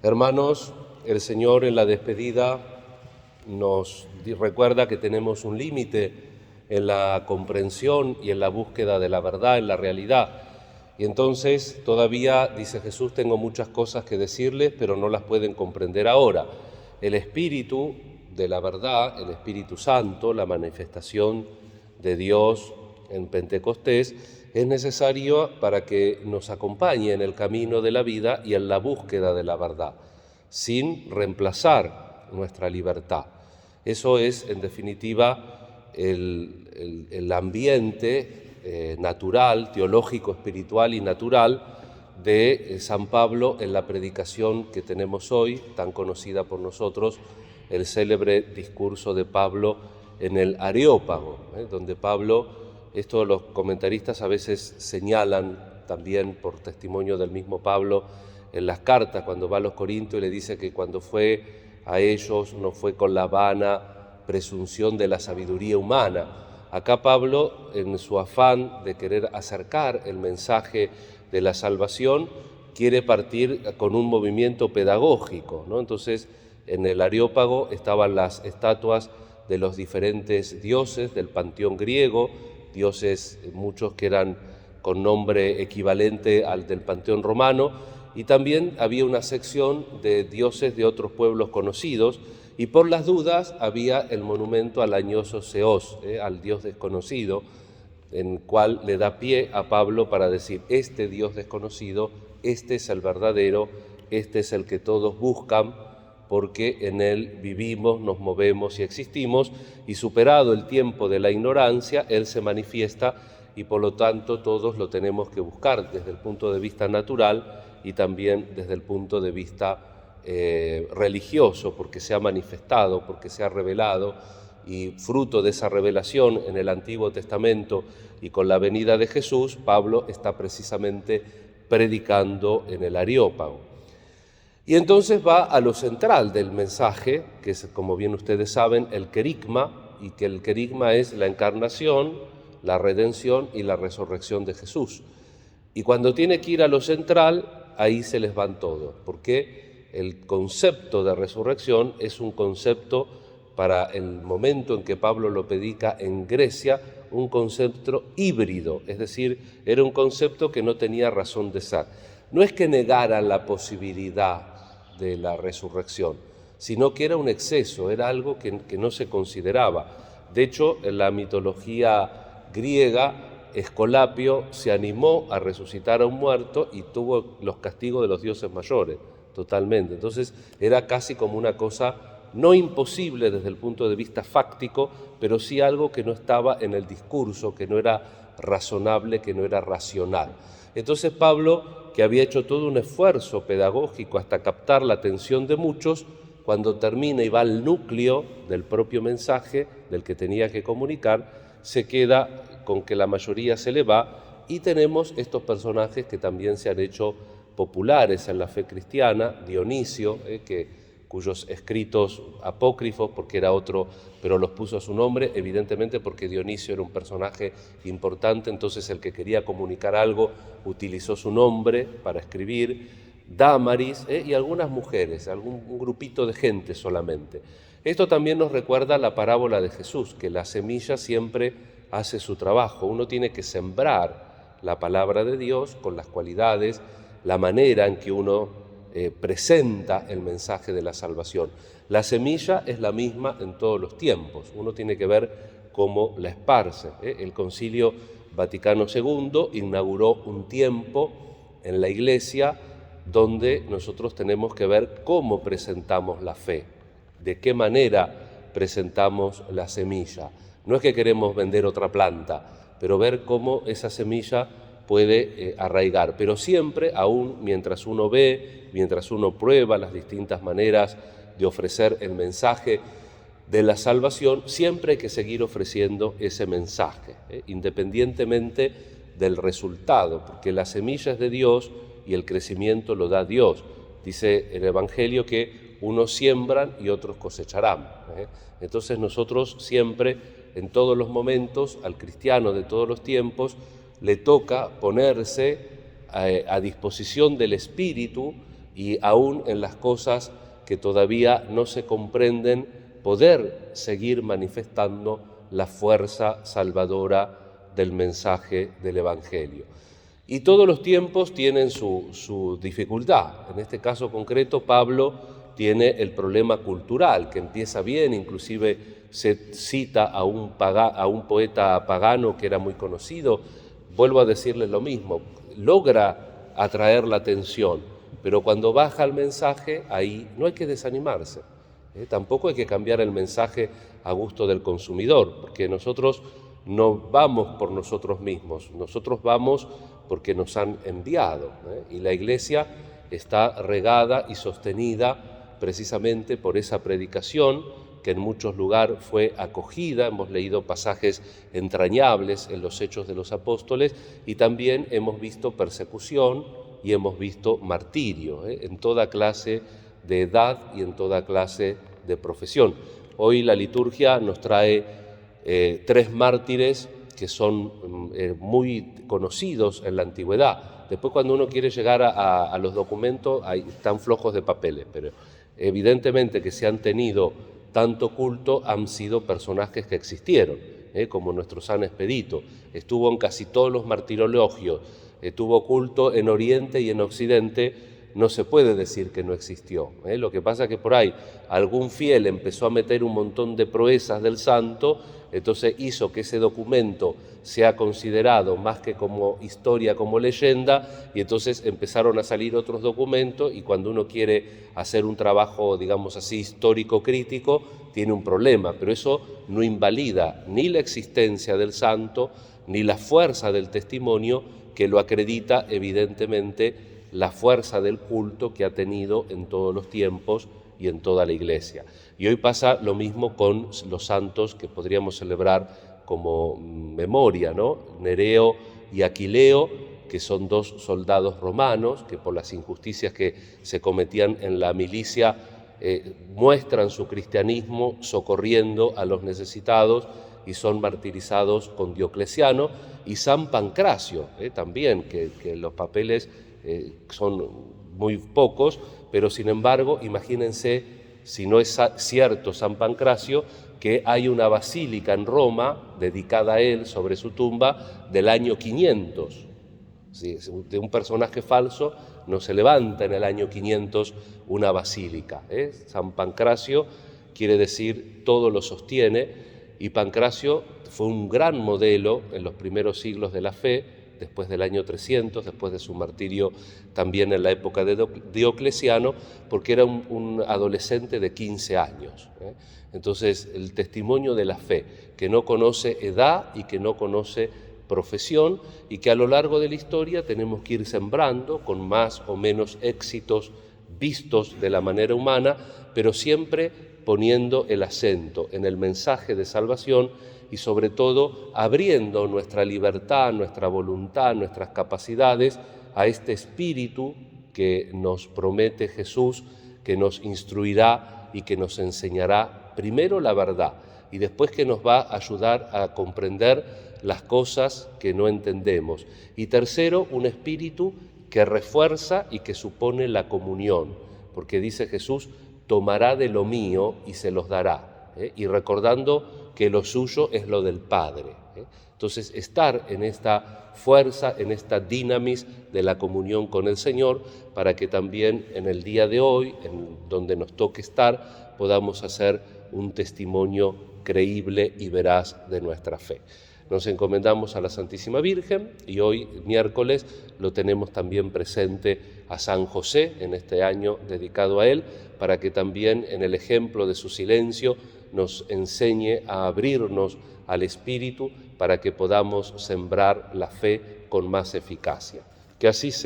Hermanos, el Señor en la despedida nos recuerda que tenemos un límite en la comprensión y en la búsqueda de la verdad, en la realidad. Y entonces todavía, dice Jesús, tengo muchas cosas que decirles, pero no las pueden comprender ahora. El Espíritu de la verdad, el Espíritu Santo, la manifestación de Dios en Pentecostés, es necesario para que nos acompañe en el camino de la vida y en la búsqueda de la verdad, sin reemplazar nuestra libertad. Eso es, en definitiva, el ambiente natural, teológico, espiritual y natural de San Pablo en la predicación que tenemos hoy, tan conocida por nosotros, el célebre discurso de Pablo en el Areópago, donde Pablo, esto los comentaristas a veces señalan también por testimonio del mismo Pablo en las cartas, cuando va a los Corintios y le dice que cuando fue a ellos no fue con la vana presunción de la sabiduría humana. Acá Pablo, en su afán de querer acercar el mensaje de la salvación, quiere partir con un movimiento pedagógico, ¿no? Entonces, en el Areópago estaban las estatuas de los diferentes dioses del panteón griego, dioses muchos que eran con nombre equivalente al del panteón romano, y también había una sección de dioses de otros pueblos conocidos, y por las dudas había el monumento al añoso Zeus, al dios desconocido, en cual le da pie a Pablo para decir, este Dios desconocido, este es el verdadero, este es el que todos buscan, porque en él vivimos, nos movemos y existimos, y superado el tiempo de la ignorancia, él se manifiesta y por lo tanto todos lo tenemos que buscar desde el punto de vista natural y también desde el punto de vista religioso, porque se ha manifestado, porque se ha revelado, y fruto de esa revelación en el Antiguo Testamento y con la venida de Jesús, Pablo está precisamente predicando en el Areópago. Y entonces va a lo central del mensaje, que es, como bien ustedes saben, el querigma, y que el querigma es la encarnación, la redención y la resurrección de Jesús. Y cuando tiene que ir a lo central, ahí se les van todos, porque el concepto de resurrección es un concepto para el momento en que Pablo lo predica en Grecia, un concepto híbrido, es decir, era un concepto que no tenía razón de ser. No es que negaran la posibilidad de la resurrección, sino que era un exceso, era algo que no se consideraba. De hecho, en la mitología griega, Escolapio se animó a resucitar a un muerto y tuvo los castigos de los dioses mayores, totalmente. Entonces era casi como una cosa no imposible desde el punto de vista fáctico, pero sí algo que no estaba en el discurso, que no era razonable, que no era racional. Entonces Pablo, que había hecho todo un esfuerzo pedagógico hasta captar la atención de muchos, cuando termina y va al núcleo del propio mensaje del que tenía que comunicar, se queda con que la mayoría se le va, y tenemos estos personajes que también se han hecho populares en la fe cristiana, Dionisio, cuyos escritos apócrifos, porque era otro, pero los puso a su nombre, evidentemente porque Dionisio era un personaje importante, entonces el que quería comunicar algo utilizó su nombre para escribir, Dámaris, y algunas mujeres, un grupito de gente solamente. Esto también nos recuerda la parábola de Jesús, que la semilla siempre hace su trabajo. Uno tiene que sembrar la palabra de Dios con las cualidades, la manera en que uno presenta el mensaje de la salvación. La semilla es la misma en todos los tiempos, uno tiene que ver cómo la esparce. El Concilio Vaticano II inauguró un tiempo en la Iglesia donde nosotros tenemos que ver cómo presentamos la fe, de qué manera presentamos la semilla. No es que queremos vender otra planta, pero ver cómo esa semilla puede arraigar, pero siempre, aún mientras uno ve, mientras uno prueba las distintas maneras de ofrecer el mensaje de la salvación, siempre hay que seguir ofreciendo ese mensaje, independientemente del resultado, porque la semilla es de Dios y el crecimiento lo da Dios. Dice el Evangelio que unos siembran y otros cosecharán. Entonces nosotros siempre, en todos los momentos, al cristiano de todos los tiempos, le toca ponerse a disposición del Espíritu y aún en las cosas que todavía no se comprenden, poder seguir manifestando la fuerza salvadora del mensaje del Evangelio. Y todos los tiempos tienen su dificultad. En este caso concreto, Pablo tiene el problema cultural, que empieza bien, inclusive se cita a un poeta pagano que era muy conocido. Vuelvo a decirles lo mismo, logra atraer la atención, pero cuando baja el mensaje, ahí no hay que desanimarse. Tampoco hay que cambiar el mensaje a gusto del consumidor, porque nosotros no vamos por nosotros mismos, nosotros vamos porque nos han enviado, y la Iglesia está regada y sostenida precisamente por esa predicación que en muchos lugares fue acogida. Hemos leído pasajes entrañables en los Hechos de los Apóstoles y también hemos visto persecución y hemos visto martirio, en toda clase de edad y en toda clase de profesión. Hoy la liturgia nos trae 3 mártires que son muy conocidos en la antigüedad. Después, cuando uno quiere llegar a los documentos, están flojos de papeles, pero evidentemente que se han tenido tanto culto, han sido personajes que existieron, como nuestro San Expedito. Estuvo en casi todos los martirologios, tuvo culto en Oriente y en Occidente. No se puede decir que no existió. Lo que pasa es que por ahí algún fiel empezó a meter un montón de proezas del santo, entonces hizo que ese documento sea considerado más que como historia, como leyenda, y entonces empezaron a salir otros documentos, y cuando uno quiere hacer un trabajo, digamos así, histórico-crítico, tiene un problema, pero eso no invalida ni la existencia del santo, ni la fuerza del testimonio, que lo acredita evidentemente la fuerza del culto que ha tenido en todos los tiempos y en toda la Iglesia. Y hoy pasa lo mismo con los santos que podríamos celebrar como memoria, ¿no? Nereo y Aquileo, que son 2 soldados romanos que por las injusticias que se cometían en la milicia muestran su cristianismo socorriendo a los necesitados y son martirizados con Diocleciano, y San Pancracio, también, que los papeles son muy pocos, pero sin embargo, imagínense, si no es cierto San Pancracio, que hay una basílica en Roma dedicada a él sobre su tumba del año 500. ¿Sí? De un personaje falso no se levanta en el año 500 una basílica. San Pancracio quiere decir todo lo sostiene, y Pancracio fue un gran modelo en los primeros siglos de la fe, después del año 300, después de su martirio también en la época de Diocleciano, porque era un adolescente de 15 años. Entonces, el testimonio de la fe, que no conoce edad y que no conoce profesión, y que a lo largo de la historia tenemos que ir sembrando con más o menos éxitos vistos de la manera humana, pero siempre poniendo el acento en el mensaje de salvación y sobre todo abriendo nuestra libertad, nuestra voluntad, nuestras capacidades a este espíritu que nos promete Jesús, que nos instruirá y que nos enseñará primero la verdad y después que nos va a ayudar a comprender las cosas que no entendemos. Y tercero, un espíritu que refuerza y que supone la comunión, porque dice Jesús, tomará de lo mío y se los dará, y recordando que lo suyo es lo del Padre. Entonces, estar en esta fuerza, en esta dinamis de la comunión con el Señor, para que también en el día de hoy, en donde nos toque estar, podamos hacer un testimonio creíble y veraz de nuestra fe. Nos encomendamos a la Santísima Virgen y hoy, miércoles, lo tenemos también presente a San José en este año dedicado a él, para que también en el ejemplo de su silencio nos enseñe a abrirnos al Espíritu para que podamos sembrar la fe con más eficacia. Que así sea.